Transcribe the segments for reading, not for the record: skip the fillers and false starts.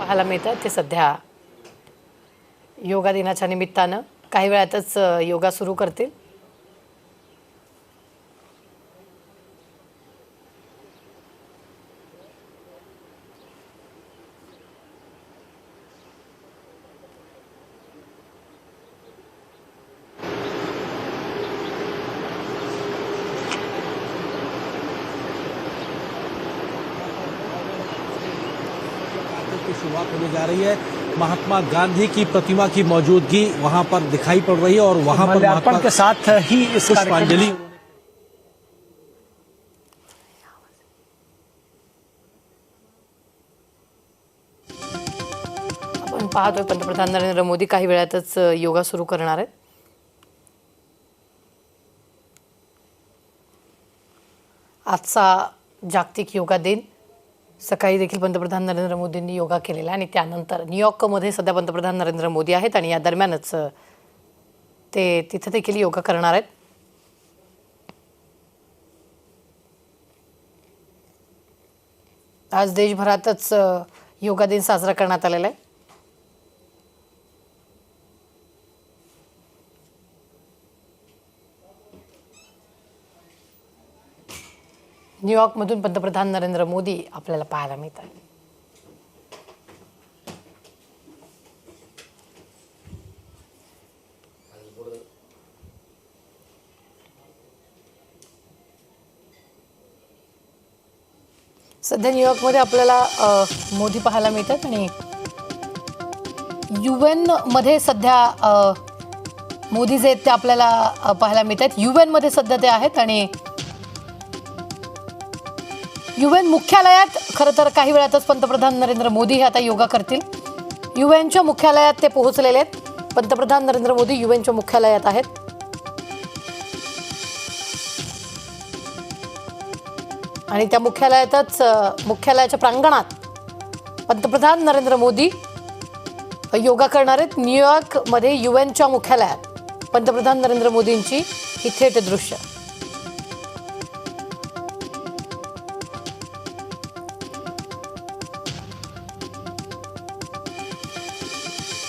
पाहायला मिळतात ते सध्या योगा दिनाच्या निमित्तानं काही वेळातच योगा सुरू करतील. की शुरुआत होने जा रही है. महात्मा गांधी की प्रतिमा की मौजूदगी वहां पर दिखाई पड़ रही है और वहां पर महात्मा के साथ ही इस पुष्पांजलि आपण पाहतोय पंतप्रधान नरेंद्र मोदी काही वेळातच योगा सुरू करणार आहेत. आजचा जागतिक योगा दिन सकाळी देखील पंतप्रधान नरेंद्र मोदींनी योगा केलेला आणि त्यानंतर न्यूयॉर्कमध्ये सध्या पंतप्रधान नरेंद्र मोदी आहेत आणि या दरम्यानच ते तिथे देखील योगा करणार आहेत. आज देशभरातच योगा दिन साजरा करण्यात आलेला आहे. न्यूयॉर्कमधून पंतप्रधान नरेंद्र मोदी आपल्याला पाहायला मिळतात. सध्या न्यूयॉर्कमध्ये आपल्याला मोदी पाहायला मिळतात आणि UN मध्ये सध्या मोदी जे आहेत ते आपल्याला पाहायला मिळतात. UN मध्ये सध्या ते आहेत आणि UN मुख्यालयात खरं तर काही वेळातच पंतप्रधान नरेंद्र मोदी हे आता योगा करतील. UNच्या मुख्यालयात ते पोहोचलेले आहेत. पंतप्रधान नरेंद्र मोदी UNच्या मुख्यालयात आहेत. आणि त्या मुख्यालयाच्या प्रांगणात पंतप्रधान नरेंद्र मोदी योगा करणार आहेत. न्यूयॉर्कमध्ये UNच्या मुख्यालयात पंतप्रधान नरेंद्र मोदींची ही थेट दृश्य.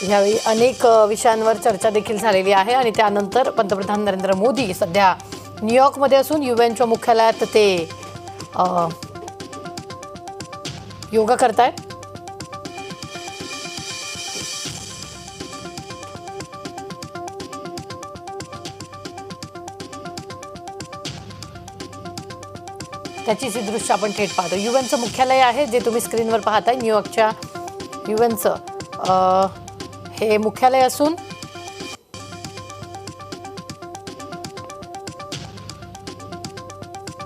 यावेळी अनेक विषयांवर चर्चा देखील झालेली आहे आणि त्यानंतर पंतप्रधान नरेंद्र मोदी सध्या न्यूयॉर्कमध्ये असून UNच्या मुख्यालयात ते योगा करतायत. त्याचीच ही दृश्य आपण थेट पाहतो. UNचं मुख्यालय आहे जे तुम्ही स्क्रीनवर पाहताय. न्यूयॉर्कच्या UNचं हे मुख्यालय असून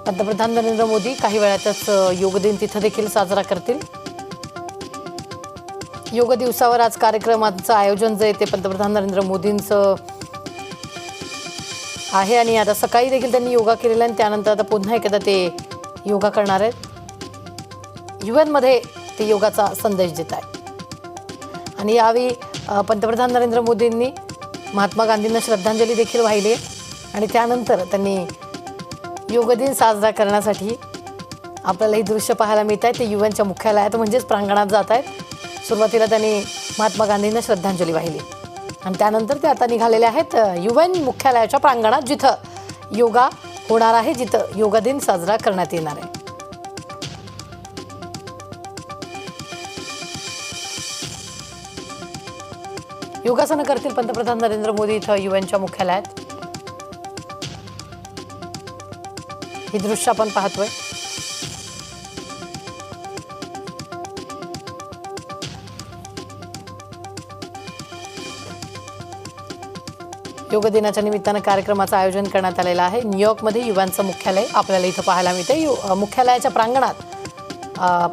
पंतप्रधान नरेंद्र मोदी काही वेळातच योग दिन तिथं देखील साजरा करतील. योग दिवसावर आज कार्यक्रमांचं आयोजन जे ते पंतप्रधान नरेंद्र मोदींचं आहे आणि आता सकाळी देखील त्यांनी योगा केलेला आणि त्यानंतर आता पुन्हा एकदा ते योगा करणार आहेत. UN मध्ये ते योगाचा संदेश देत आहेत. आणि यावेळी पंतप्रधान नरेंद्र मोदींनी महात्मा गांधींना श्रद्धांजली देखील वाहिली आहे आणि त्यानंतर त्यांनी योग दिन साजरा करण्यासाठी आपल्याला ही दृश्य पाहायला मिळत आहे. ते UNच्या मुख्यालयात म्हणजेच प्रांगणात जात आहेत. सुरुवातीला त्यांनी महात्मा गांधींना श्रद्धांजली वाहिली आणि त्यानंतर ते आता निघालेले आहेत UN मुख्यालयाच्या प्रांगणात जिथं योगा होणार आहे, जिथं योगा दिन साजरा करण्यात येणार आहे. योगासनं करतील पंतप्रधान नरेंद्र मोदी इथं UNच्या मुख्यालयात. ही दृश्य आपण पाहतोय. योग दिनाच्या निमित्तानं कार्यक्रमाचं आयोजन करण्यात आलेलं आहे. न्यूयॉर्कमध्ये UNचं मुख्यालय आपल्याला इथं पाहायला मिळते. मुख्यालयाच्या प्रांगणात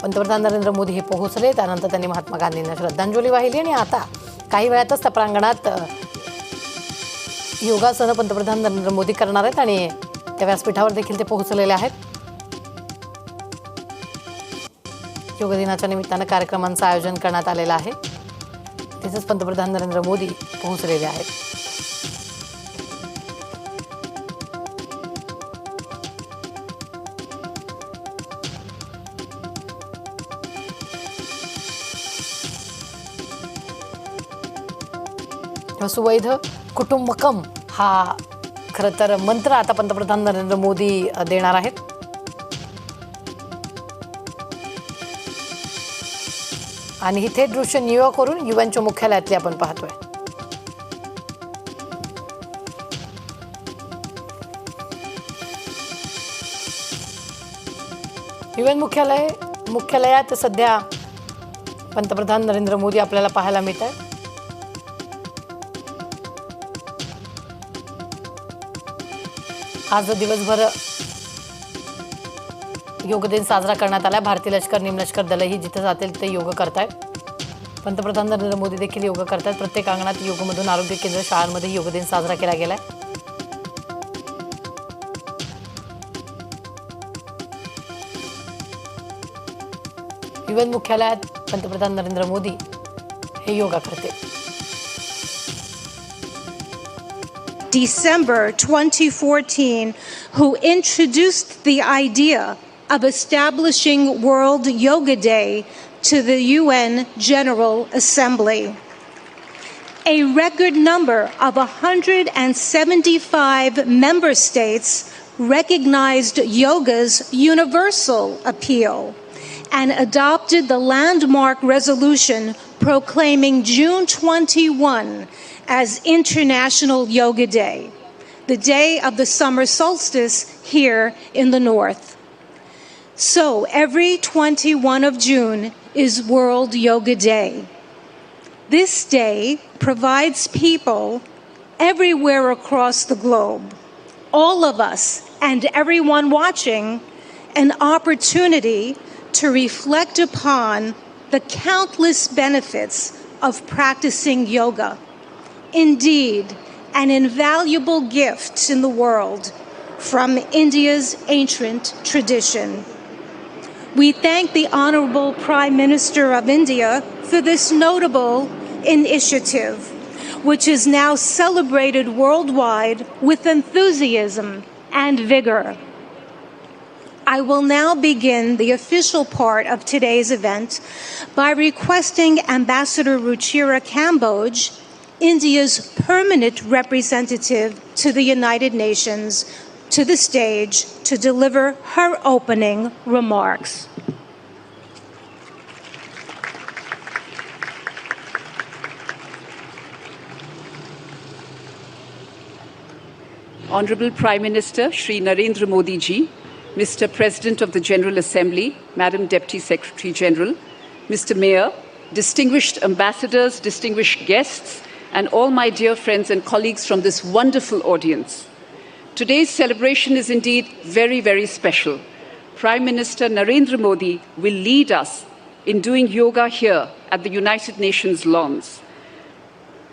पंतप्रधान नरेंद्र मोदी हे पोहोचले. त्यानंतर त्यांनी महात्मा गांधींना श्रद्धांजली वाहिली आणि आता काही वेळातच त्या प्रांगणात योगासनं पंतप्रधान नरेंद्र मोदी करणार आहेत आणि त्या व्यासपीठावर देखील ते पोहोचलेले आहेत. योग दिनाच्या निमित्तानं कार्यक्रमांचं आयोजन करण्यात आलेलं आहे. तिथेच पंतप्रधान नरेंद्र मोदी पोहोचलेले आहेत. सुवैध कुटुंबकम हा खरं तर मंत्र आता पंतप्रधान नरेंद्र मोदी देणार आहेत. आणि ही थेट दृश्य न्यूयॉर्कवरून युएनच्या मुख्यालयातली आपण पाहतोय. युएन मुख्यालयात सध्या पंतप्रधान नरेंद्र मोदी आपल्याला पाहायला मिळत आहेत. आज दिवसभर योग दिन साजरा करण्यात आला. भारतीय लष्कर निमलष्कर दलही जिथे जातील तिथे योग करतायत. पंतप्रधान नरेंद्र मोदी देखील योग करतात. प्रत्येक अंगणात योगमधून आरोग्य केंद्र, शाळांमध्ये योग दिन साजरा केला गेलाय. युएन मुख्यालयात पंतप्रधान नरेंद्र मोदी हे योगा करते. December 2014, who introduced the idea of establishing World Yoga Day to the UN General Assembly. A record number of 175 member states recognized yoga's universal appeal and adopted the landmark resolution proclaiming June 21 as International Yoga Day, the day of the summer solstice here in the north. So every 21 of June is World Yoga Day. This day provides people everywhere across the globe, all of us and everyone watching, an opportunity to reflect upon the countless benefits of practicing yoga. Indeed, an invaluable gift in the world from India's ancient tradition. We thank the Honorable Prime Minister of India for this notable initiative, which is now celebrated worldwide with enthusiasm and vigor. I will now begin the official part of today's event by requesting Ambassador Ruchira Kamboj, India's permanent representative to the United Nations, to the stage to deliver her opening remarks. Honorable Prime Minister Shri Narendra Modi ji, Mr. President of the General Assembly, Madam Deputy Secretary General, Mr. Mayor, distinguished ambassadors, distinguished guests, and all my dear friends and colleagues from this wonderful audience. Today's celebration is indeed very, very special. Prime Minister Narendra Modi will lead us in doing yoga here at the United Nations lawns.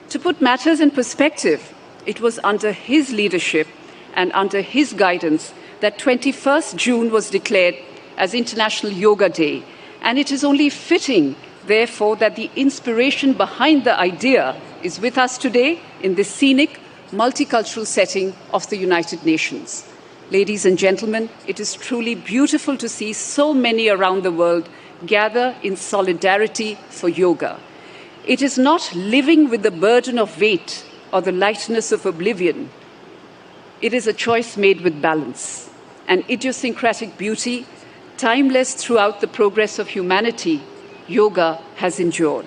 To put matters in perspective, it was under his leadership and under his guidance that 21st June was declared as International Yoga Day, and it is only fitting, therefore, that the inspiration behind the idea is with us today in this scenic, multicultural setting of the United Nations. Ladies and gentlemen, it is truly beautiful to see so many around the world gather in solidarity for yoga. It is not living with the burden of weight or the lightness of oblivion. It is a choice made with balance, an idiosyncratic beauty, timeless throughout the progress of humanity. Yoga has endured.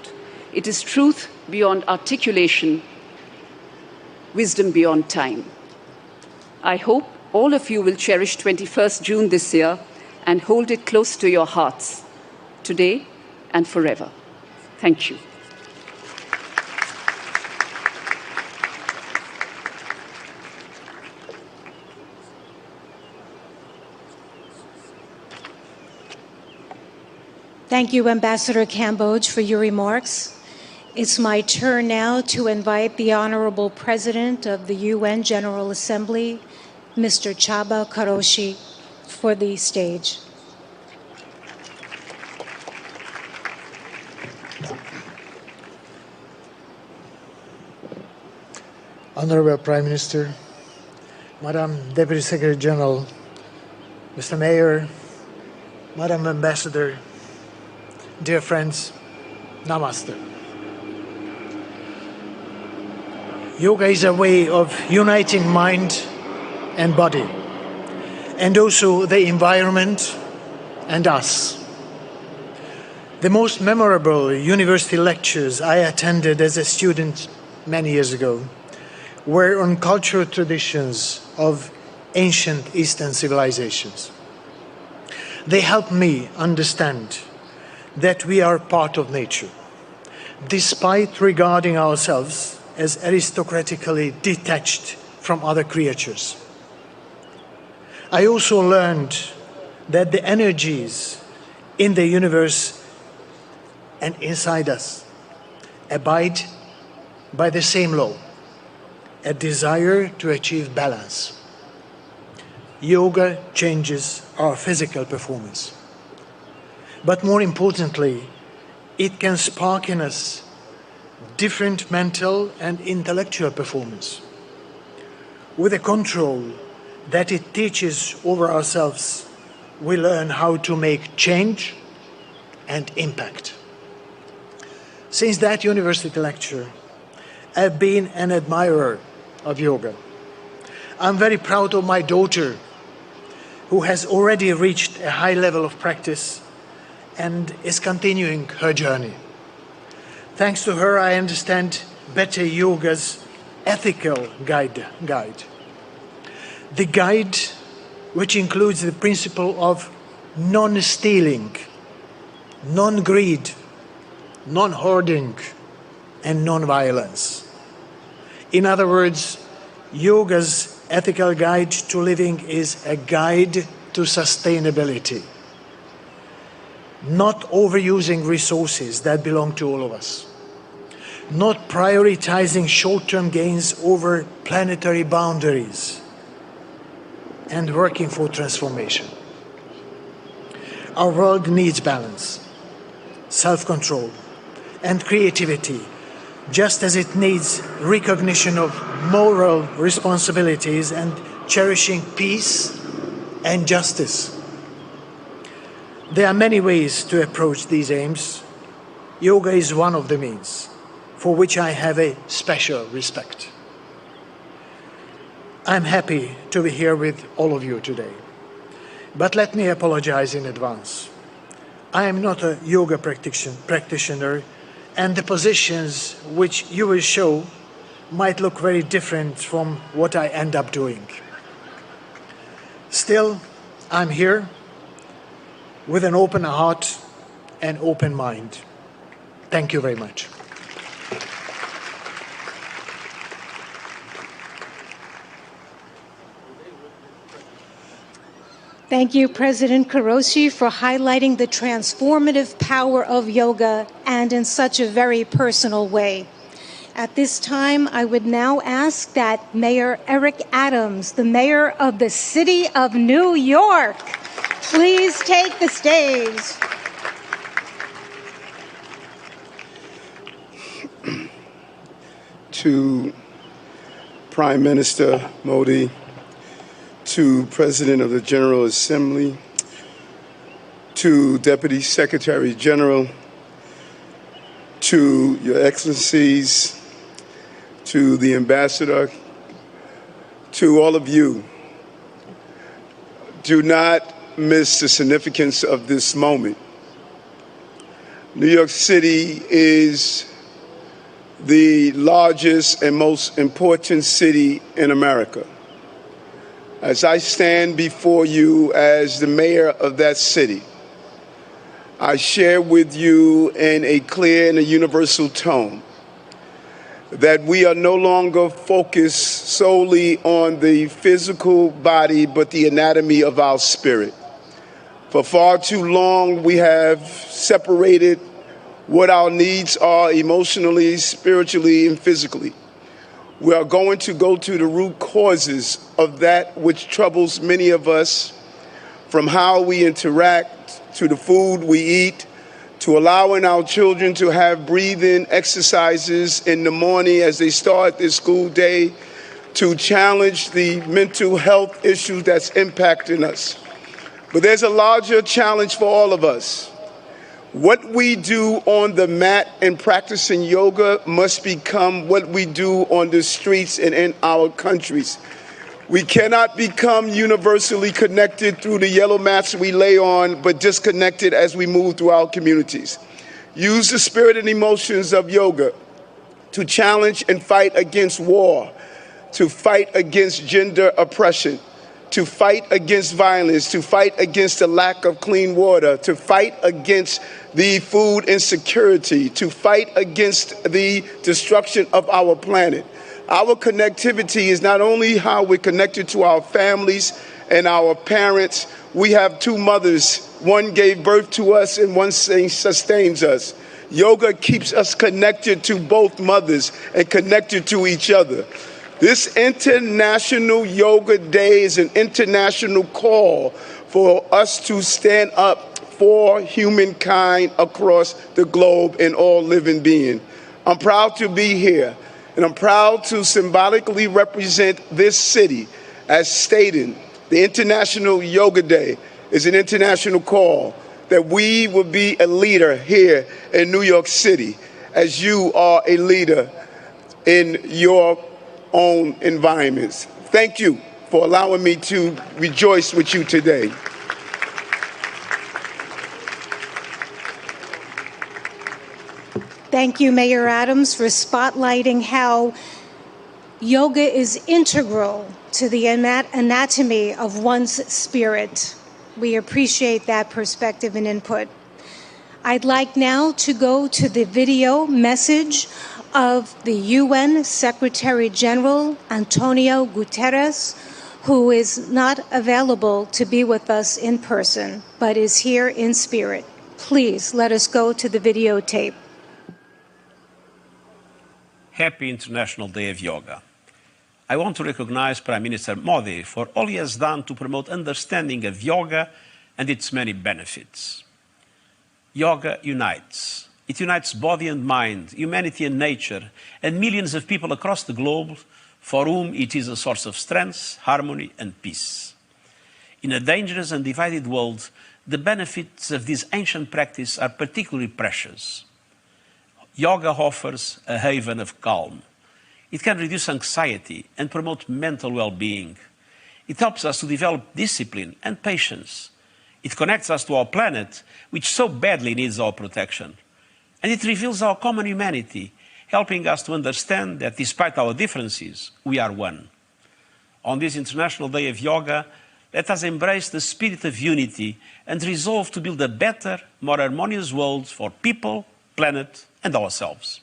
It is truth beyond articulation, wisdom beyond time. I hope all of you will cherish 21st June this year and hold it close to your hearts, today and forever. Thank you. Thank you, Ambassador Kamboj, for your remarks. It's my turn now to invite the Honorable President of the UN General Assembly, Mr. Chaba Karoshi, for the stage. Honorable Prime Minister, Madam Deputy Secretary General, Mr. Mayor, Madam Ambassador, dear friends, Namaste. Yoga is a way of uniting mind and body, and also the environment and us. The most memorable university lectures I attended as a student many years ago were on cultural traditions of ancient Eastern civilizations. They helped me understand that we are part of nature, despite regarding ourselves as aristocratically detached from other creatures. I also learned that the energies in the universe and inside us abide by the same law, a desire to achieve balance. Yoga changes our physical performance. But more importantly, it can spark in us different mental and intellectual performance. With the control that it teaches over ourselves, we learn how to make change and impact. Since that university lecture, I've been an admirer of yoga. I'm very proud of my daughter, who has already reached a high level of practice and is continuing her journey. Thanks to her, I understand better yoga's ethical guide. The guide, which includes the principle of non-stealing, non-greed, non-hoarding, and non-violence. In other words, yoga's ethical guide to living is a guide to sustainability, not overusing resources that belong to all of us, not prioritizing short-term gains over planetary boundaries, and working for transformation. Our world needs balance, self-control, and creativity, just as it needs recognition of moral responsibilities and cherishing peace and justice. There are many ways to approach these aims. Yoga is one of the means, for which I have a special respect. I'm happy to be here with all of you today. But let me apologize in advance. I am not a yoga practitioner, and the positions which you will show might look very different from what I end up doing. Still, I'm here with an open heart and open mind. Thank you very much. Thank you, President Kuroshi, for highlighting the transformative power of yoga and in such a very personal way. At this time, I would now ask that Mayor Eric Adams, the mayor of the city of New York, please take the stage. To Prime Minister Modi, to President of the General Assembly, to Deputy Secretary General, to Your Excellencies, to the Ambassador, to all of you, do not miss the significance of this moment. New York City is the largest and most important city in America. As I stand before you as the mayor of that city, I share with you in a clear and a universal tone that we are no longer focused solely on the physical body, but the anatomy of our spirit. For far too long, we have separated what our needs are emotionally, spiritually, and physically. We are going to go to the root causes of that which troubles many of us, from how we interact, to the food we eat, to allowing our children to have breathing exercises in the morning as they start their school day, to challenge the mental health issues that's impacting us. But there's a larger challenge for all of us. What we do on the mat and practicing yoga must become what we do on the streets and in our countries. We cannot become universally connected through the yellow mats we lay on, but disconnected as we move through our communities. Use the spirit and emotions of yoga to challenge and fight against war, to fight against gender oppression, to fight against violence, to fight against the lack of clean water, to fight against the food insecurity, to fight against the destruction of our planet. Our connectivity is not only how we're connected to our families and our parents. We have two mothers. One gave birth to us and one sustains us. Yoga keeps us connected to both mothers and connected to each other. This International Yoga Day is an international call for us to stand up for humankind across the globe and all living beings. I'm proud to be here, and I'm proud to symbolically represent this city as stated. The International Yoga Day is an international call that we will be a leader here in New York City, as you are a leader in your own environments. Thank you for allowing me to rejoice with you today. Thank you, Mayor Adams, for spotlighting how yoga is integral to the anatomy of one's spirit. We appreciate that perspective and input. I'd like now to go to the video message of the UN Secretary General Antonio Guterres, who is not available to be with us in person, but is here in spirit. Please let us go to the videotape. Happy International Day of Yoga. I want to recognize Prime Minister Modi for all he has done to promote understanding of yoga and its many benefits. Yoga unites. It unites body and mind, humanity and nature, and millions of people across the globe for whom it is a source of strength, harmony, and peace. In a dangerous and divided world, the benefits of this ancient practice are particularly precious. Yoga offers a haven of calm. It can reduce anxiety and promote mental well-being. It helps us to develop discipline and patience. It connects us to our planet, which so badly needs our protection. And it reveals our common humanity, helping us to understand that despite our differences, we are one. On this International Day of Yoga, let us embrace the spirit of unity and resolve to build a better, more harmonious world for people, planet, and ourselves.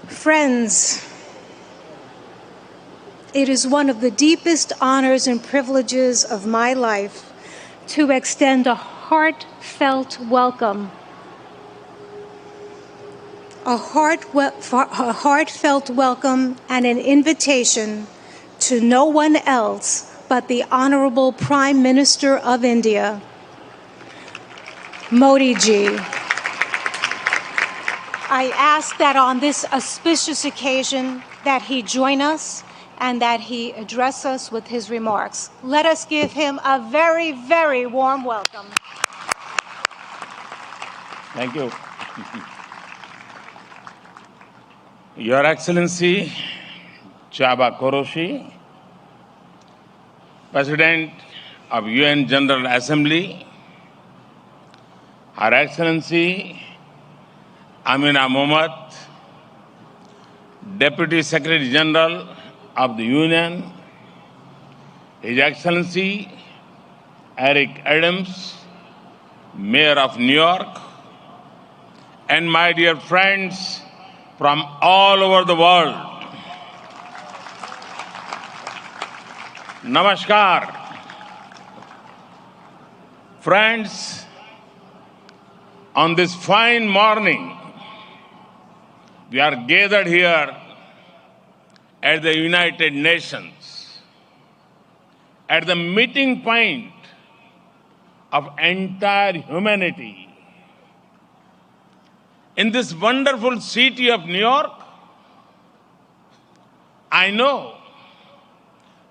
Friends, it is one of the deepest honors and privileges of my life to extend a heartfelt welcome. A heartfelt welcome and an invitation to no one else but the Honorable Prime Minister of India, Modi ji. I ask that on this auspicious occasion that he join us and that he address us with his remarks. Let us give him a very, very warm welcome. Thank you. Your Excellency, Chaba Koroshi, President of UN General Assembly, Her Excellency Amina Mohammed, Deputy Secretary General of the Union, His Excellency Eric Adams, Mayor of New York, and my dear friends from all over the world. Namaskar. Friends, on this fine morning, we are gathered here at the United Nations, at the meeting point of entire humanity. In this wonderful city of New York, I know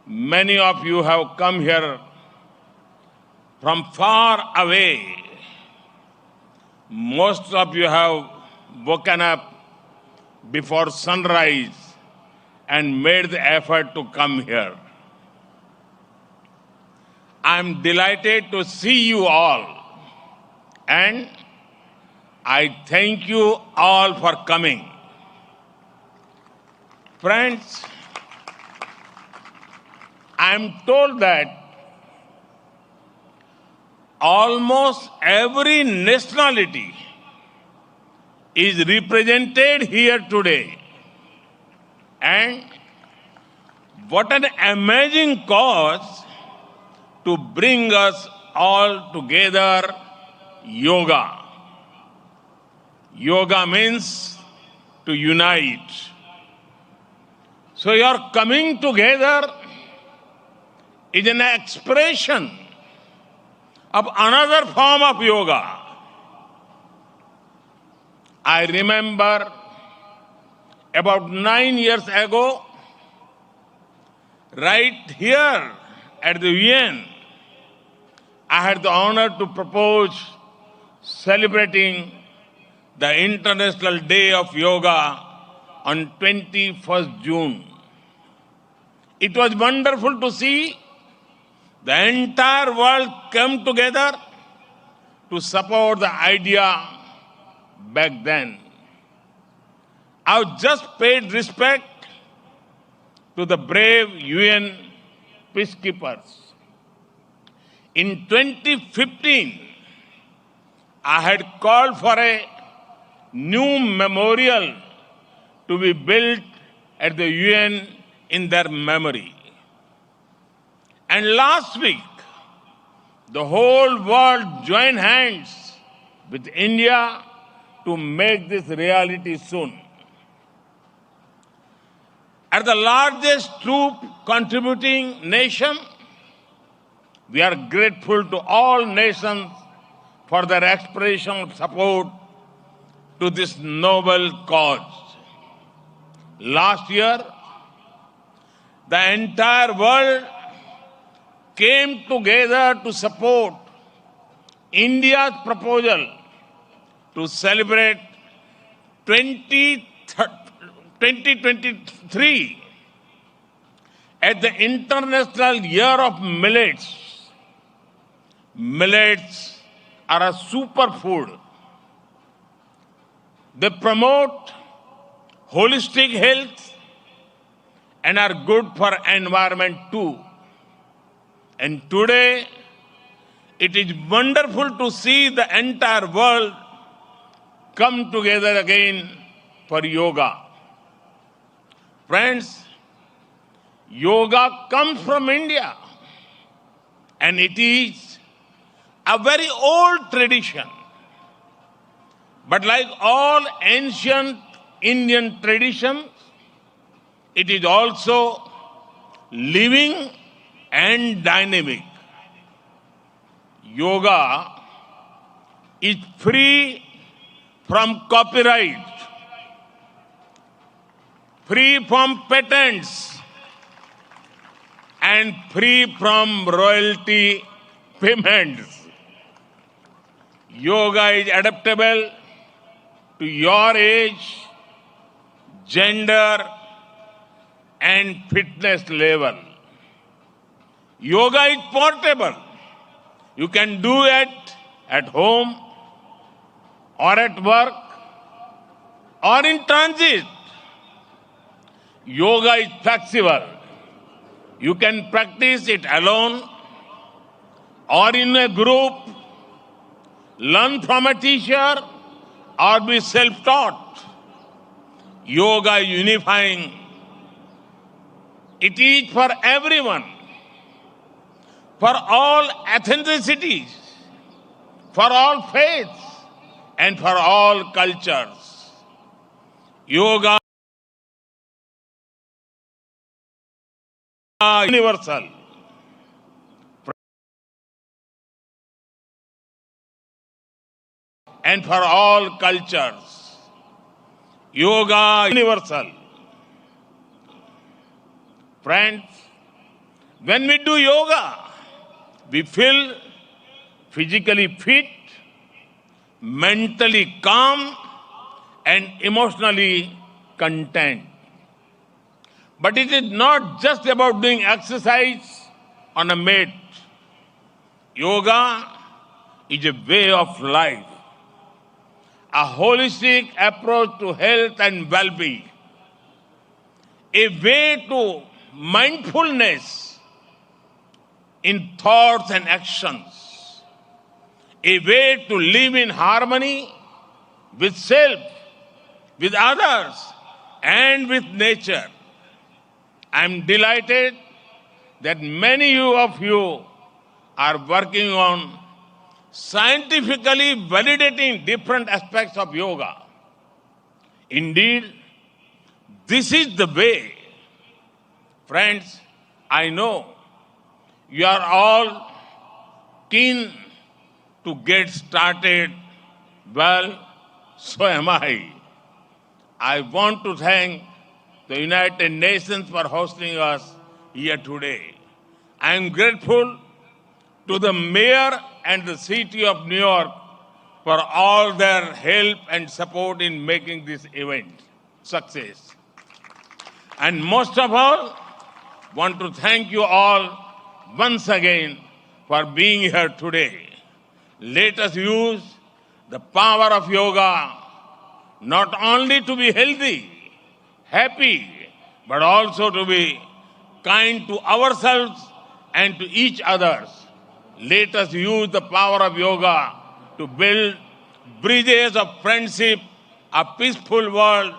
Many of you have come here from far away. Most of you have woken up before sunrise and made the effort to come here. I'm delighted to see you all, and I thank you all for coming. Friends, I'm told that almost every nationality is represented here today. And what an amazing cause to bring us all together, yoga. Yoga means to unite. So your coming together is an expression of another form of yoga. I remember about 9 years ago, right here at the UN, I had the honor to propose celebrating the International Day of Yoga on 21st June. It was wonderful to see the entire world come together to support the idea back then. I've just paid respect to the brave UN peacekeepers. In 2015, I had called for a new memorial to be built at the UN in their memory. And last week, the whole world joined hands with India to make this reality soon. As the largest troop contributing nation, we are grateful to all nations for their expression of support to this noble cause. Last year, the entire world came together to support India's proposal to celebrate 2023 as the International Year of Millets. Millets are a superfood. They promote holistic health and are good for environment too. And today, it is wonderful to see the entire world come together again for yoga. Friends, yoga comes from India, and it is a very old tradition. But like all ancient Indian traditions, it is also living and dynamic. Yoga is free from copyright, free from patents, and free from royalty payments. Yoga is adaptable to your age, gender, and fitness level. Yoga is portable. You can do it at home or at work or in transit. Yoga is flexible. You can practice it alone or in a group, learn from a teacher, or be self-taught. Yoga is unifying. It is for everyone, for all ethnicities, for all faiths, and for all cultures. Yoga is universal. And for all cultures. Yoga is universal. Friends, When we do yoga, we feel physically fit, mentally calm, and emotionally content. But it is not just about doing exercise on a mat. Yoga is a way of life, a holistic approach to health and well-being, a way to mindfulness in thoughts and actions, a way to live in harmony with self, with others, and with nature. I am delighted that many of you are working on scientifically validating different aspects of yoga. Indeed, this is the way. Friends, I know you are all keen to get started. Well, so am I. I want to thank the United Nations for hosting us here today. I am grateful to the mayor and the city of New York for all their help and support in making this event success. And most of all, want to thank you all once again for being here today. Let us use the power of yoga not only to be healthy, happy, but also to be kind to ourselves and to each other. Let us use the power of yoga to build bridges of friendship, a peaceful world,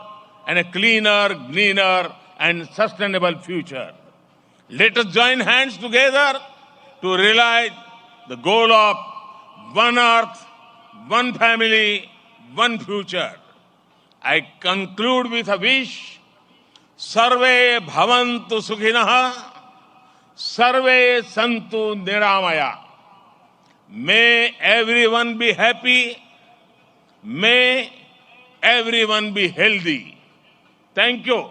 and a cleaner, greener, and sustainable future. Let us join hands together to realize the goal of one earth, one family, one future. I conclude with a wish. Sarve bhavantu sukhinah, sarve santu niramaya. May everyone be happy. May everyone be healthy. Thank you.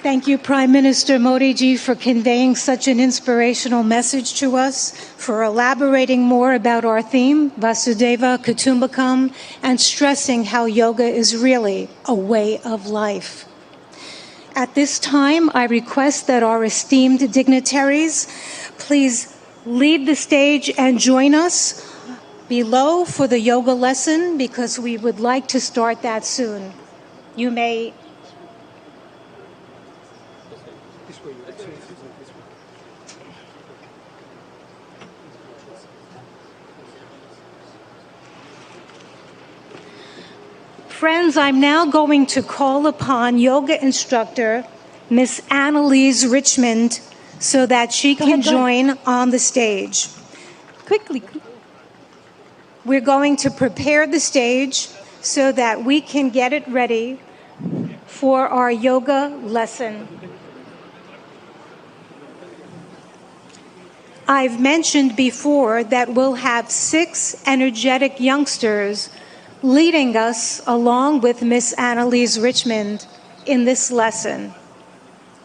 Thank you, Prime Minister Modi ji, for conveying such an inspirational message to us, for elaborating more about our theme, Vasudeva Kutumbakam, and stressing how yoga is really a way of life. At this time, I request that our esteemed dignitaries please leave the stage and join us below for the yoga lesson, because we would like to start that soon. You may. Friends, I'm now going to call upon yoga instructor Miss Annalise Richmond so that she can join on the stage. Quickly. We're going to prepare the stage so that we can get it ready for our yoga lesson. I've mentioned before that we'll have 6 energetic youngsters leading us along with Miss Annalise Richmond in this lesson.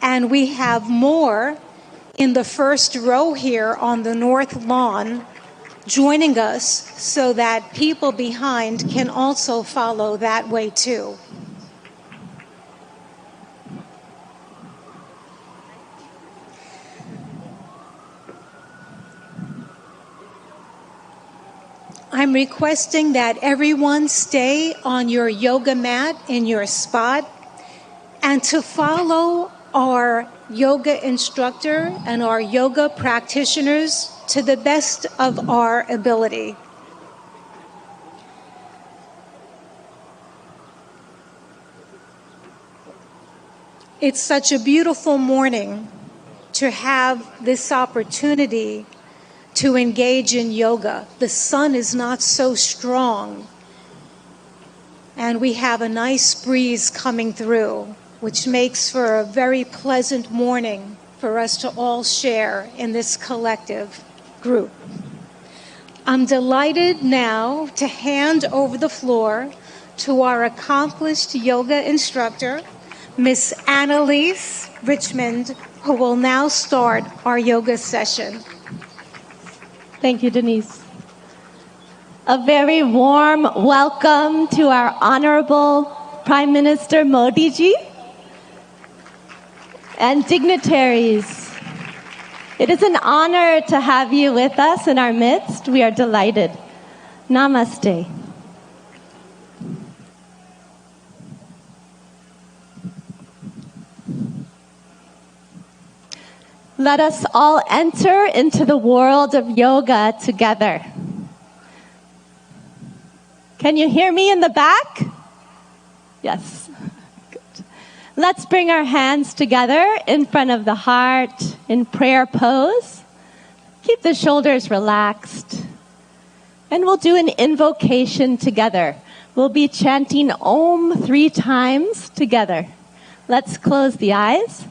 And we have more in the first row here on the north lawn joining us so that people behind can also follow that way too. I'm requesting that everyone stay on your yoga mat in your spot and to follow our yoga instructor and our yoga practitioners to the best of our ability. It's such a beautiful morning to have this opportunity to engage in yoga. The sun is not so strong, and we have a nice breeze coming through, which makes for a very pleasant morning for us to all share in this collective group. I'm delighted now to hand over the floor to our accomplished yoga instructor, Miss Annalise Richmond, who will now start our yoga session. Thank you, Denise. A very warm welcome to our Honorable Prime Minister Modi ji and dignitaries. It is an honor to have you with us in our midst. We are delighted. Namaste. Let us all enter into the world of yoga together. Can you hear me in the back? Yes. Good. Let's bring our hands together in front of the heart in prayer pose. Keep the shoulders relaxed. And we'll do an invocation together. We'll be chanting Om 3 times together. Let's close the eyes.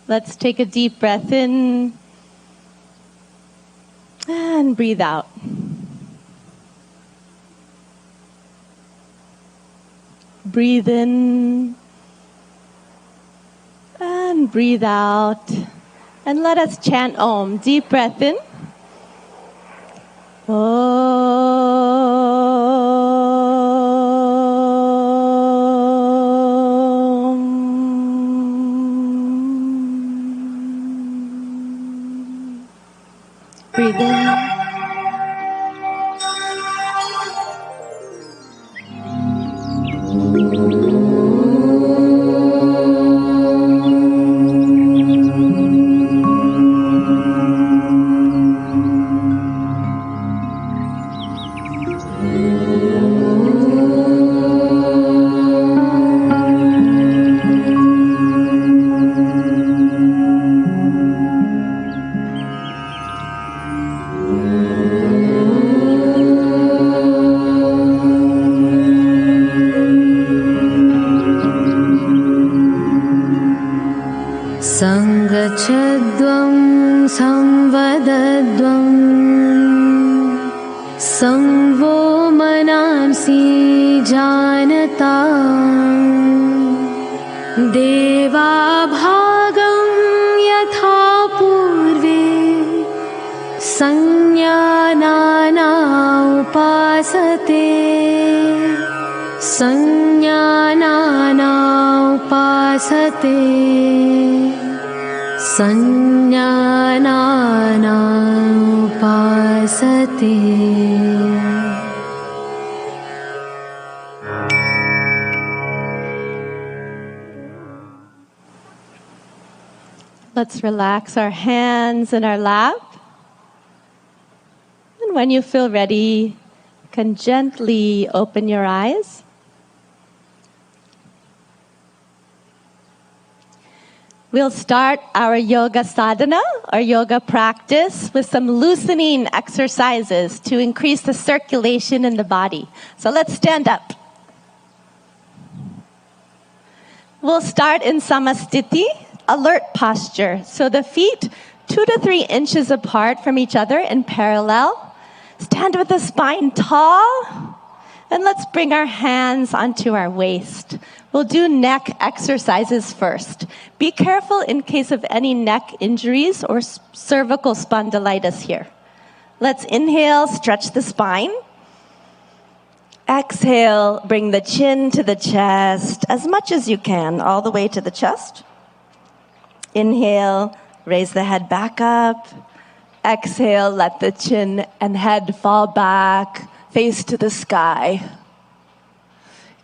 Let's take a deep breath in and breathe out. Breathe in and breathe out. And let us chant Om. Deep breath in. Breathe in. Sangachadvam samvadadvam samvo manamsi janata deva bhagam yatha purve sanyanana upasate sanyanana upasate Sanyanana upasate. Let's relax our hands in our lap. And when you feel ready, you can gently open your eyes. We'll start our yoga sadhana, our yoga practice, with some loosening exercises to increase the circulation in the body. So let's stand up. We'll start in samastiti, alert posture. So the feet 2 to 3 inches apart from each other in parallel. Stand with the spine tall. And let's bring our hands onto our waist. We'll do neck exercises first. Be careful in case of any neck injuries or cervical spondylitis here. Let's inhale, stretch the spine. Exhale, bring the chin to the chest as much as you can, all the way to the chest. Inhale, raise the head back up. Exhale, let the chin and head fall back, face to the sky.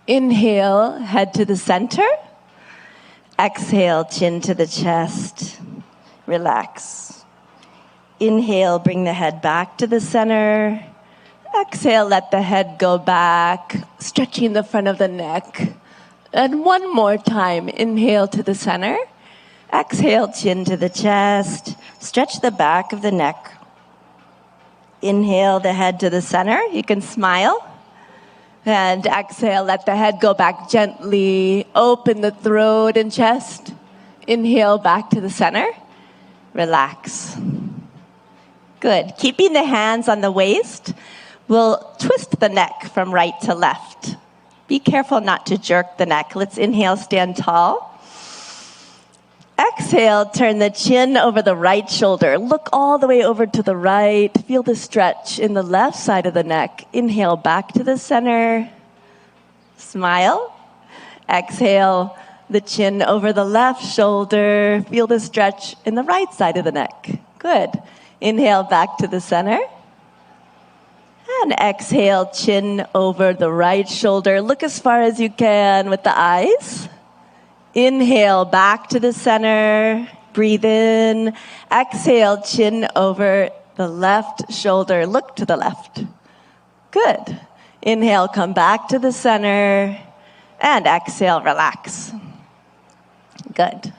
Inhale, head to the center. Exhale, chin to the chest. Relax. Inhale, bring the head back to the center. Exhale, let the head go back, stretching the front of the neck. And one more time, inhale to the center. Exhale, chin to the chest. Stretch the back of the neck. Inhale the head to the center. You can smile. And exhale, let the head go back gently. Open the throat and chest. Inhale back to the center. relax. Good. Keeping the hands on the waist, we'll twist the neck from right to left. Be careful not to jerk the neck. Let's inhale, stand tall. Exhale, turn the chin over the right shoulder. Look all the way over to the right. Feel the stretch in the left side of the neck. Inhale, back to the center. Smile. Exhale, the chin over the left shoulder. Feel the stretch in the right side of the neck. Good. Inhale, back to the center. And exhale, chin over the right shoulder. Look as far as you can with the eyes. Inhale, back to the center. Breathe in. Exhale, chin over the left shoulder. Look to the left. Good. Inhale, come back to the center. And exhale, relax. Good.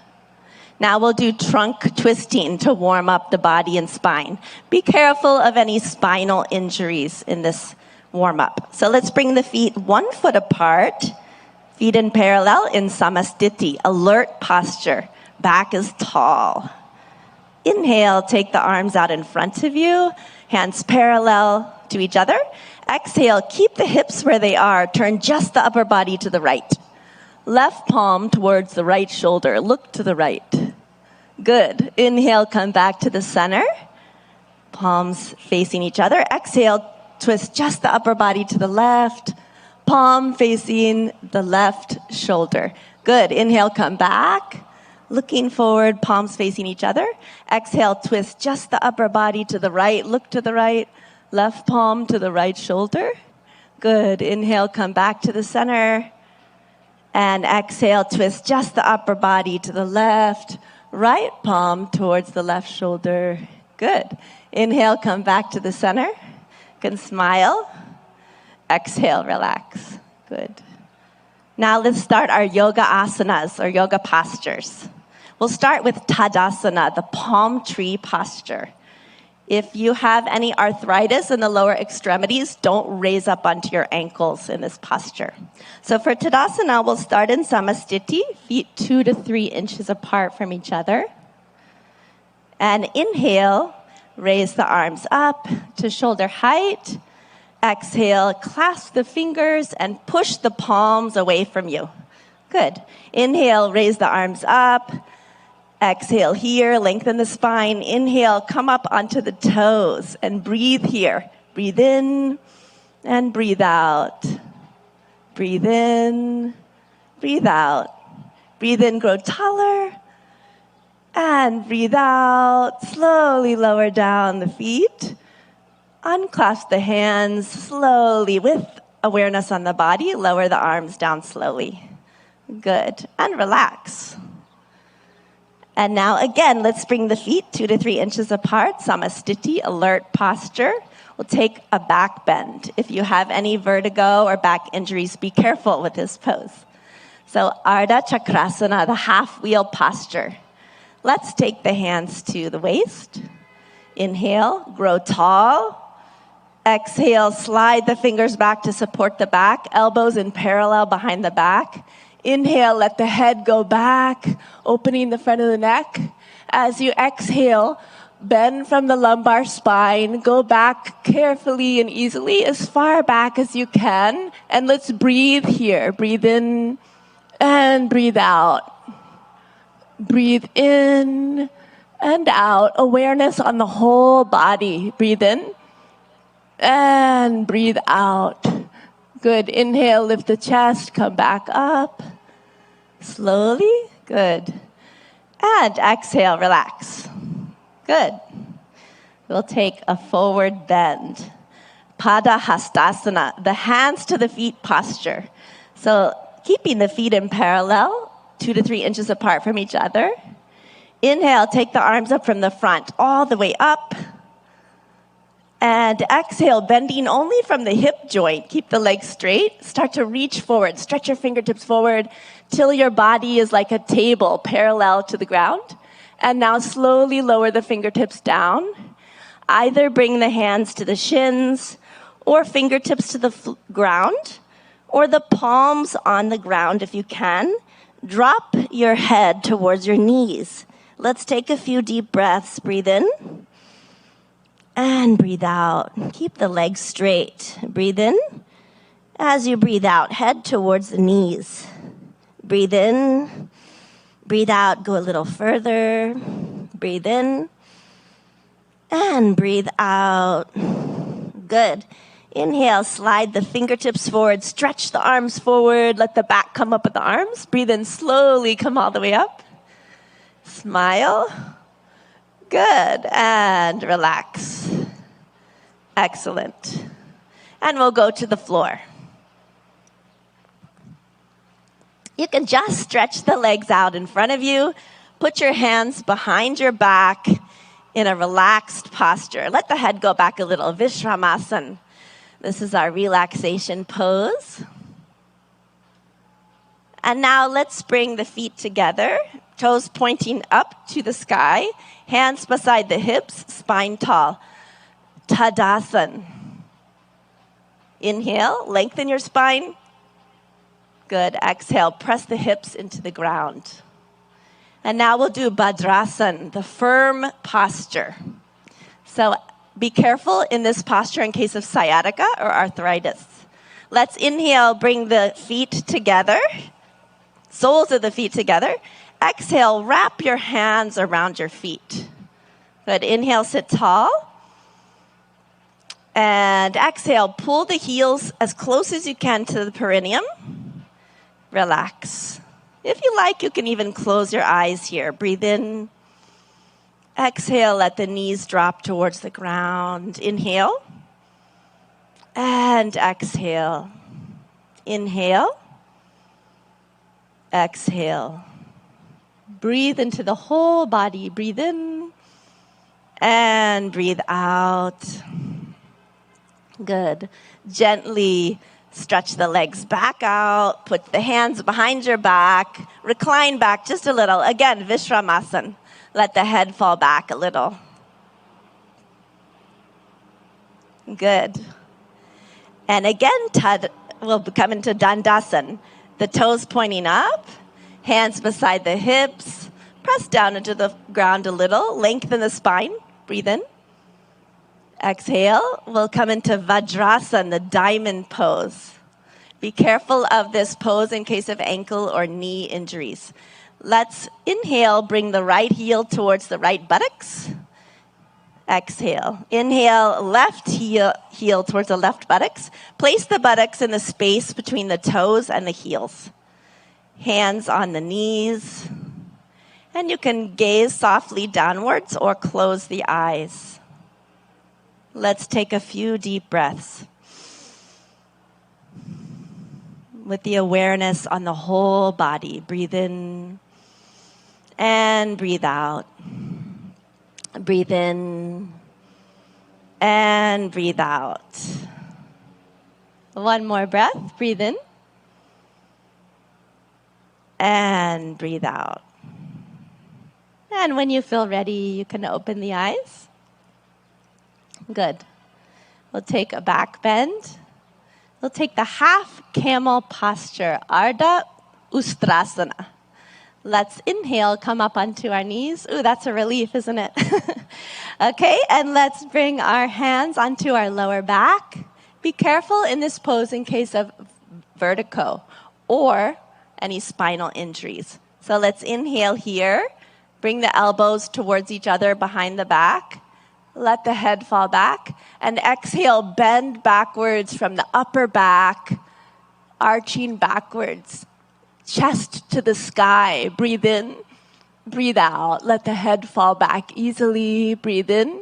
Now we'll do trunk twisting to warm up the body and spine. Be careful of any spinal injuries in this warm-up. So let's bring the feet 1 foot apart. Feet in parallel in samasthiti, alert posture. Back is tall. Inhale, take the arms out in front of you, hands parallel to each other. Exhale, keep the hips where they are. Turn just the upper body to the right. Left palm towards the right shoulder. Look to the right. Good. Inhale, come back to the center. Palms facing each other. Exhale, twist just the upper body to the left. Palm facing the left shoulder. Good. Inhale, come back. Looking forward, palms facing each other. Exhale, twist just the upper body to the right. Look to the right. Left palm to the right shoulder. Good. Inhale, come back to the center. And exhale, twist just the upper body to the left. Right palm towards the left shoulder. Good. Inhale, come back to the center. You can smile. Exhale, relax. Good. Now let's start our yoga asanas, or yoga postures. We'll start with Tadasana, the palm tree posture. If you have any arthritis in the lower extremities, don't raise up onto your ankles in this posture. So for Tadasana, we'll start in Samasthiti, feet 2 to 3 inches apart from each other. And inhale, raise the arms up to shoulder height. Exhale, clasp the fingers and push the palms away from you. Good. Inhale, raise the arms up. Exhale here, lengthen the spine. Inhale, come up onto the toes and breathe here. Breathe in and breathe out. Breathe in, breathe out. Breathe in, grow taller. And breathe out. Slowly lower down the feet. Unclasp the hands slowly with awareness on the body. Lower the arms down slowly. Good. And relax. And now again, let's bring the feet 2 to 3 inches apart. Samasthiti, alert posture. We'll take a back bend. If you have any vertigo or back injuries, be careful with this pose. So Ardha Chakrasana, the half wheel posture. Let's take the hands to the waist. Inhale, grow tall. Exhale, slide the fingers back to support the back, elbows in parallel behind the back. Inhale, let the head go back, opening the front of the neck. As you exhale, bend from the lumbar spine, go back carefully and easily as far back as you can. And let's breathe here. Breathe in and breathe out. Breathe in and out. Awareness on the whole body. Breathe in. And breathe out. Good. Inhale, lift the chest, come back up. Slowly. Good. And exhale, relax. Good. We'll take a forward bend. Pada Hastasana, the hands to the feet posture. So keeping the feet in parallel, 2 to 3 inches apart from each other. Inhale, take the arms up from the front, all the way up. And exhale, bending only from the hip joint. Keep the legs straight. Start to reach forward. Stretch your fingertips forward till your body is like a table parallel to the ground. And now slowly lower the fingertips down. Either bring the hands to the shins or fingertips to the ground or the palms on the ground if you can. Drop your head towards your knees. Let's take a few deep breaths. Breathe in and breathe out. Keep the legs straight. Breathe in. As you breathe out, head towards the knees. Breathe in. Breathe out. Go a little further. Breathe in. And breathe out. Good. Inhale, slide the fingertips forward, stretch the arms forward, let the back come up with the arms. Breathe in slowly, come all the way up. Smile. Good. And relax. Excellent. And we'll go to the floor. You can just stretch the legs out in front of you. Put your hands behind your back in a relaxed posture. Let the head go back a little. Vishramasana. This is our relaxation pose. And now let's bring the feet together. Toes pointing up to the sky. Hands beside the hips, spine tall. Tadasana. Inhale, lengthen your spine. Good. Exhale, press the hips into the ground. And now we'll do Bhadrasana, the firm posture. So be careful in this posture in case of sciatica or arthritis. Let's inhale, bring the feet together, soles of the feet together. Exhale, wrap your hands around your feet. Good. Inhale, sit tall. And exhale, pull the heels as close as you can to the perineum. Relax. If you like, you can even close your eyes here. Breathe in. Exhale, let the knees drop towards the ground. Inhale. And exhale. Inhale. Exhale. Breathe into the whole body. Breathe in. And breathe out. Good. Gently stretch the legs back out. Put the hands behind your back. Recline back just a little. Again, Vishramasana. Let the head fall back a little. Good. And again, we'll come into Dandasana. The toes pointing up. Hands beside the hips. Press down into the ground a little. Lengthen the spine. Breathe in. Exhale. We'll come into Vajrasana, the diamond pose. Be careful of this pose in case of ankle or knee injuries. Let's inhale, bring the right heel towards the right buttocks. Exhale. Inhale, left heel towards the left buttocks. Place the buttocks in the space between the toes and the heels. Hands on the knees. And you can gaze softly downwards or close the eyes. Let's take a few deep breaths with the awareness on the whole body. Breathe in and breathe out. Breathe in and breathe out. One more breath. Breathe in and breathe out. And when you feel ready, you can open the eyes. Good. We'll take a back bend. We'll take the half camel posture, Ardha Ustrasana. Let's inhale, come up onto our knees. Ooh, that's a relief, isn't it? Okay, and let's bring our hands onto our lower back. Be careful in this pose in case of vertigo or any spinal injuries. So let's inhale here. Bring the elbows towards each other behind the back. Let the head fall back. And exhale, bend backwards from the upper back, arching backwards. Chest to the sky. Breathe in, breathe out. Let the head fall back easily. Breathe in.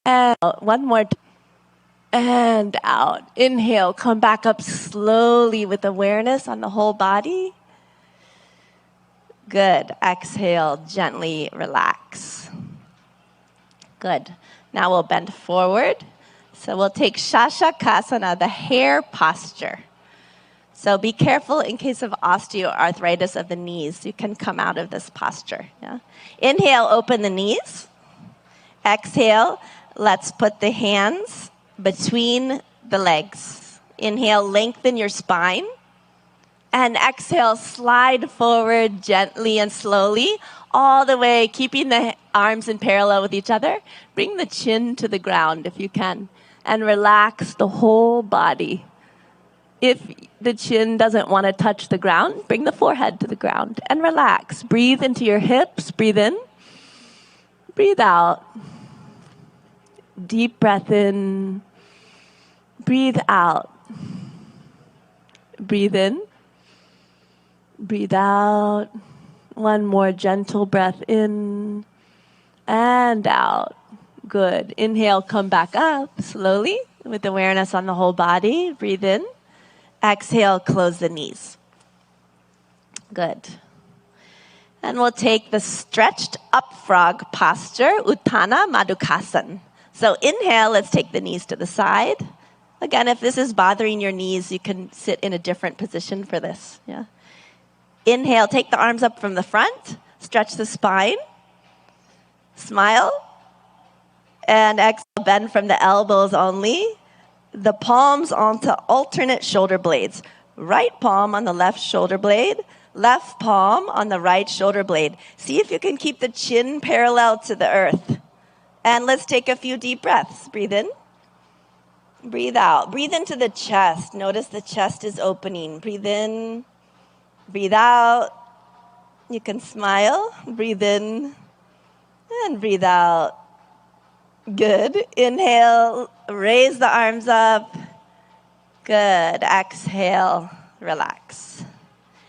And one more. And out. Inhale, come back up slowly with awareness on the whole body. Good. Exhale, gently relax. Good. Now we'll bend forward. So we'll take Shashakasana, the hare posture. So be careful in case of osteoarthritis of the knees. You can come out of this posture. Yeah? Inhale, open the knees. Exhale, let's put the hands between the legs. Inhale, lengthen your spine. And exhale, slide forward gently and slowly, all the way, keeping the arms in parallel with each other. Bring the chin to the ground if you can, and relax the whole body. If the chin doesn't want to touch the ground, bring the forehead to the ground and relax. Breathe into your hips. Breathe in. Breathe out. Deep breath in. Breathe out. Breathe in. Breathe out. One more gentle breath in and out. Good. Inhale, come back up slowly with awareness on the whole body. Breathe in. Exhale, close the knees. Good. And we'll take the stretched up frog posture, Uttana Madhukasana. So inhale, let's take the knees to the side. Again, if this is bothering your knees, you can sit in a different position for this. Yeah. Inhale, take the arms up from the front, stretch the spine, smile, and exhale, bend from the elbows only, the palms onto alternate shoulder blades. Right palm on the left shoulder blade, left palm on the right shoulder blade. See if you can keep the chin parallel to the earth. And let's take a few deep breaths. Breathe in. Breathe out. Breathe into the chest. Notice the chest is opening. Breathe in. Breathe out. You can smile. Breathe in and breathe out. Good. Inhale. Raise the arms up. Good. Exhale. Relax.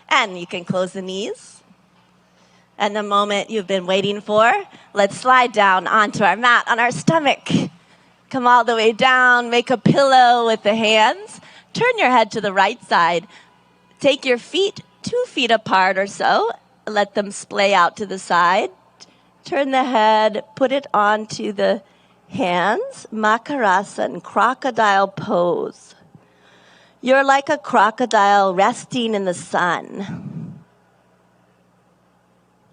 And you can close the knees. And the moment you've been waiting for, let's slide down onto our mat on our stomach. Come all the way down. Make a pillow with the hands. Turn your head to the right side. Take your feet 2 feet apart or so. Let them splay out to the side. Turn the head. Put it onto the hands. Makarasana, crocodile pose. You're like a crocodile resting in the sun.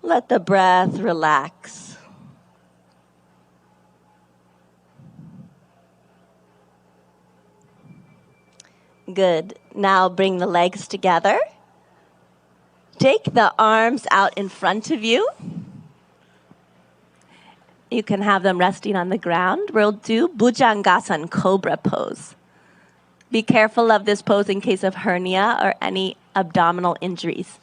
Let the breath relax. Good. Now bring the legs together. Take the arms out in front of you. You can have them resting on the ground. We'll do Bhujangasana, cobra pose. Be careful of this pose in case of hernia or any abdominal injuries.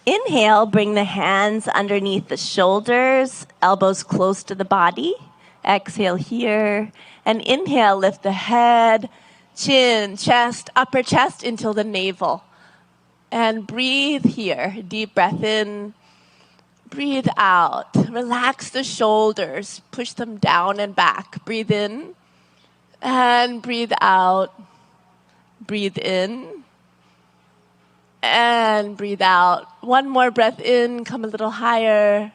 Inhale, bring the hands underneath the shoulders, elbows close to the body. Exhale here. And inhale, lift the head, chin, chest, upper chest until the navel. And breathe here. Deep breath in. Breathe out. Relax the shoulders. Push them down and back. Breathe in. And breathe out. Breathe in. And breathe out. One more breath in. Come a little higher.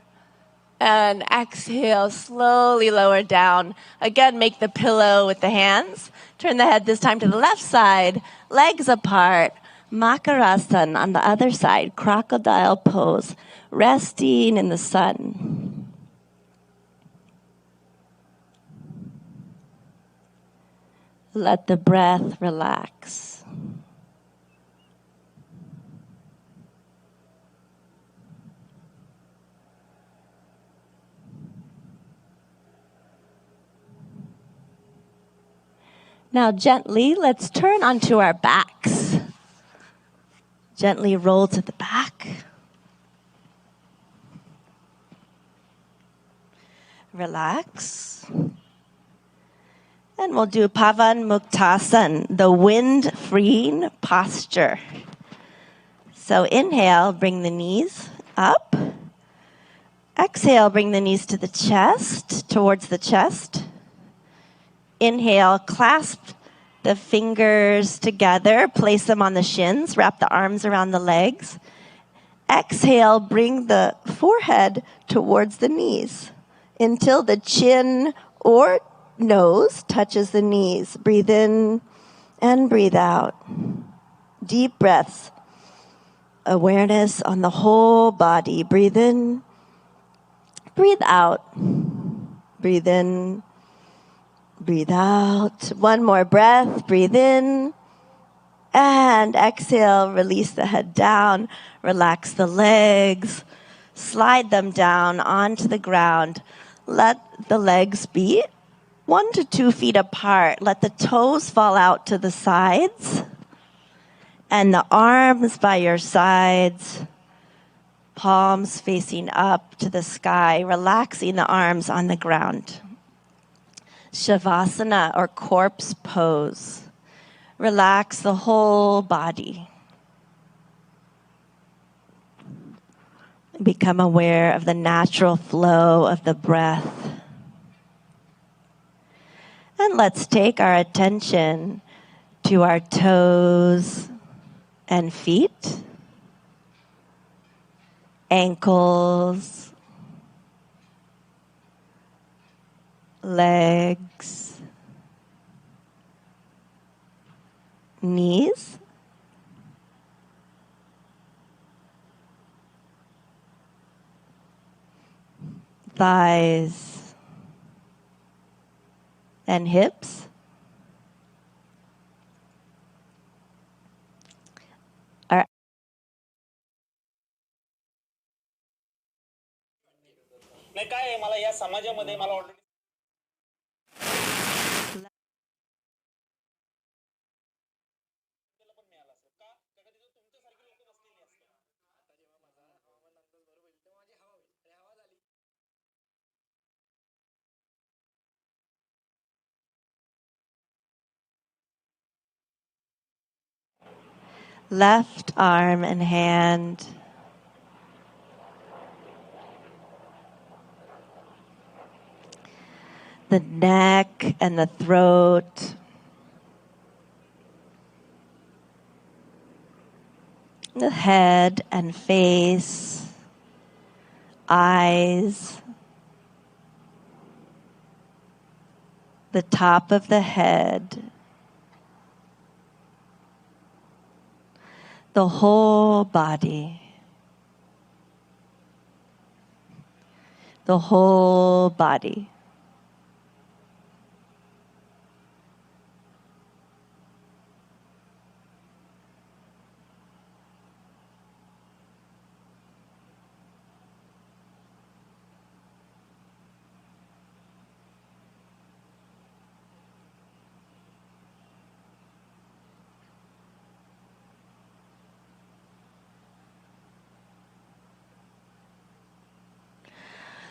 And exhale. Slowly lower down. Again, make the pillow with the hands. Turn the head this time to the left side. Legs apart. Makarasana on the other side, crocodile pose, resting in the sun. Let the breath relax. Now gently, let's turn onto our backs. Gently roll to the back. Relax. And we'll do Pavan Muktasana, the wind-freeing posture. So inhale, bring the knees up. Exhale, bring the knees to the chest, towards the chest. Inhale, clasp the fingers together, place them on the shins, wrap the arms around the legs. Exhale, bring the forehead towards the knees until the chin or nose touches the knees. Breathe in and breathe out. Deep breaths. Awareness on the whole body. Breathe in, breathe out. Breathe in, breathe out. One more breath. Breathe in And exhale, release the head down, relax the legs, slide them down onto the ground. Let the legs be 1 to 2 feet apart. Let the toes fall out to the sides and the arms by your sides, palms facing up to the sky, relaxing the arms on the ground. Shavasana or corpse pose. Relax the whole body. Become aware of the natural flow of the breath. And let's take our attention to our toes and feet, ankles, legs, knees, thighs, and hips. Our नाही काय आहे मला या समाजामध्ये मला already left arm and hand, the neck and the throat, the head and face, eyes, the top of the head, the whole body, the whole body.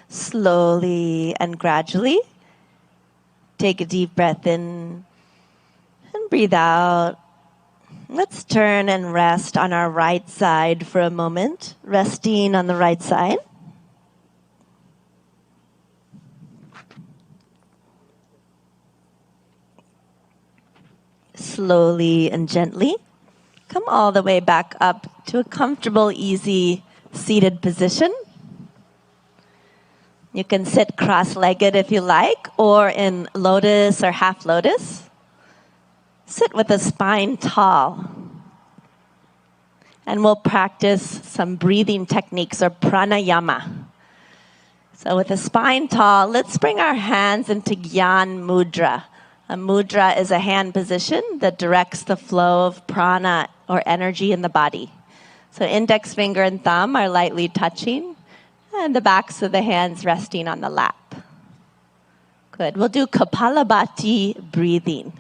Slowly and gradually, take a deep breath in and breathe out. Let's turn and rest on our right side for a moment, resting on the right side. Slowly and gently, come all the way back up to a comfortable, easy seated position. You can sit cross-legged if you like, or in lotus or half lotus. Sit with the spine tall. And we'll practice some breathing techniques or pranayama. So with the spine tall, let's bring our hands into Gyan Mudra. A mudra is a hand position that directs the flow of prana or energy in the body. So index finger and thumb are lightly touching, and the backs of the hands resting on the lap. Good. We'll do Kapalabhati breathing.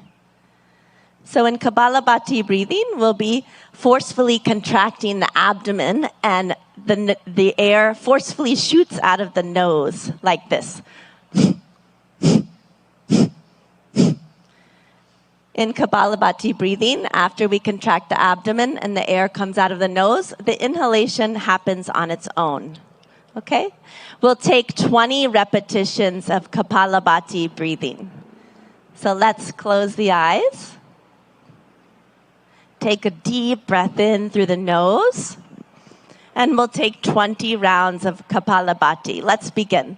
So in Kapalabhati breathing, we'll be forcefully contracting the abdomen, and the air forcefully shoots out of the nose like this. In Kapalabhati breathing, after we contract the abdomen and the air comes out of the nose, the inhalation happens on its own. Okay? We'll take 20 repetitions of Kapalabhati breathing. So let's close the eyes. Take a deep breath in through the nose. And we'll take 20 rounds of Kapalabhati. Let's begin.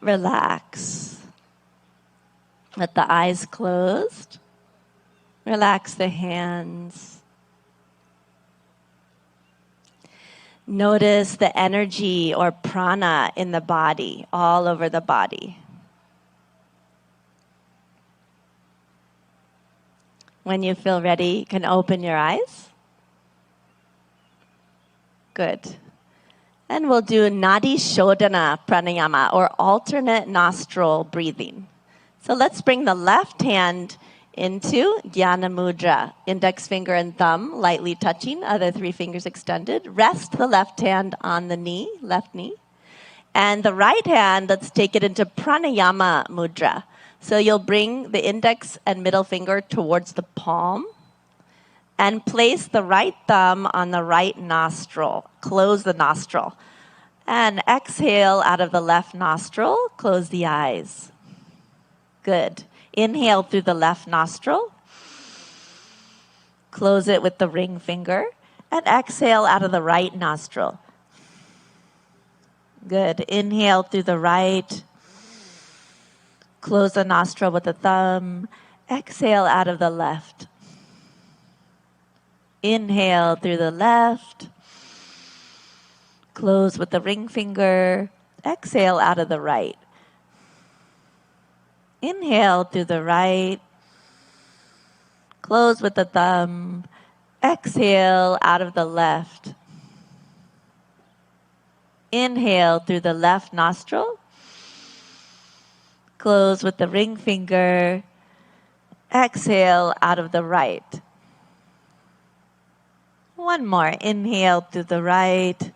Relax. With the eyes closed, relax the hands. Notice the energy or prana in the body, all over the body. When you feel ready, you can open your eyes. Good. And we'll do Nadi Shodhana Pranayama, or alternate nostril breathing. So let's bring the left hand into Jnana Mudra. Index finger and thumb lightly touching, other 3 fingers extended. Rest the left hand on the knee, left knee. And the right hand, let's take it into Pranayama Mudra. So you'll bring the index and middle finger towards the palm and place the right thumb on the right nostril. Close the nostril. And exhale out of the left nostril. Close the eyes. Good. Inhale through the left nostril. Close it with the ring finger. And exhale out of the right nostril. Good. Inhale through the right. Close the nostril with the thumb. Exhale out of the left. Inhale through the left. Close with the ring finger. Exhale out of the right. Inhale through the right. Close with the thumb. Exhale out of the left. Inhale through the left nostril. Close with the ring finger. Exhale out of the right. One more. Inhale through the right.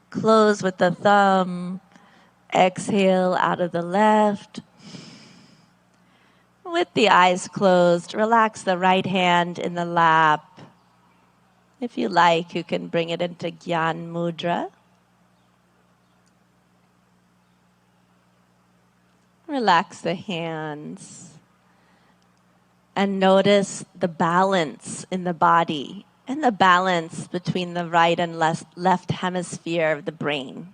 Close with the thumb. Exhale out of the left. With the eyes closed, relax the right hand in the lap. If you like, you can bring it into Gyan Mudra. Relax the hands. And notice the balance in the body and the balance between the right and left hemisphere of the brain.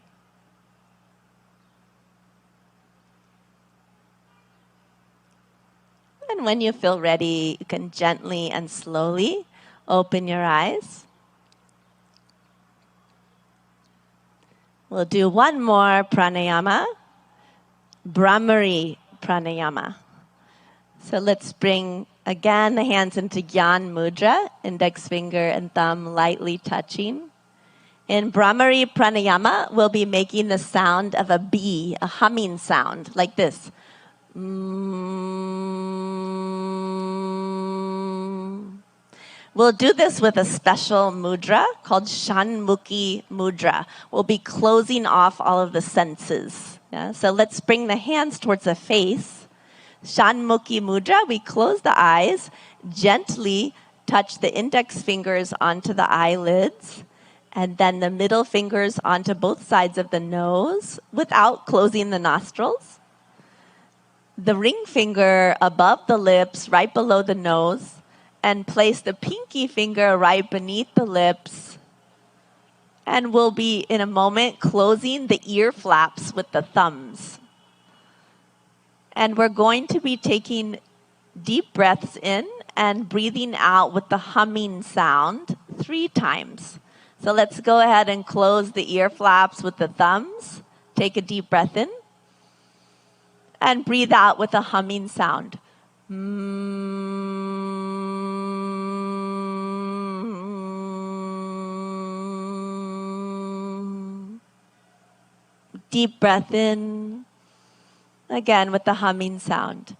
And when you feel ready, you can gently and slowly open your eyes. We'll do one more pranayama, Brahmari pranayama. So let's bring, again, the hands into Gyan Mudra, index finger and thumb lightly touching. In Brahmari pranayama, we'll be making the sound of a bee, a humming sound, like this. We'll do this with a special mudra called Shanmukhi mudra. We'll be closing off all of the senses. Yeah? So let's bring the hands towards the face. Shanmukhi mudra, we close the eyes, gently touch the index fingers onto the eyelids, and then the middle fingers onto both sides of the nose without closing the nostrils. The ring finger above the lips, right below the nose, and place the pinky finger right beneath the lips. And we'll be, in a moment, closing the ear flaps with the thumbs. And we're going to be taking deep breaths in and breathing out with the humming sound 3 times. So let's go ahead and close the ear flaps with the thumbs. Take a deep breath in. And breathe out with a humming sound. Deep breath in. Again with the humming sound.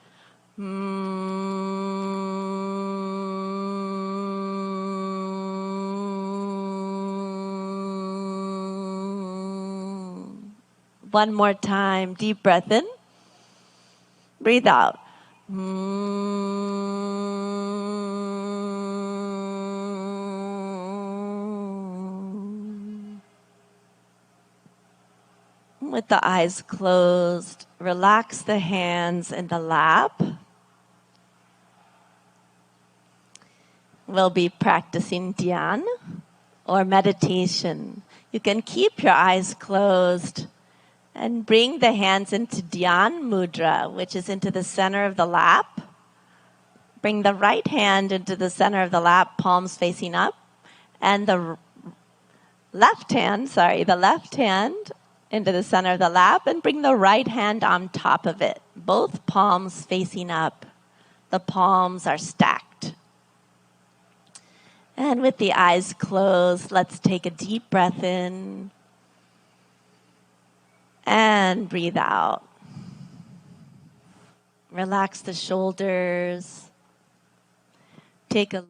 One more time. Deep breath in. Breathe out. With the eyes closed, relax the hands in the lap. We'll be practicing dhyan or meditation. You can keep your eyes closed And bring the hands into Dhyan Mudra, which is into the center of the lap. Bring the right hand into the center of the lap, palms facing up. And the left hand into the center of the lap. And bring the right hand on top of it. Both palms facing up. The palms are stacked. And with the eyes closed, let's take a deep breath in. And breathe out. Relax the shoulders. Take a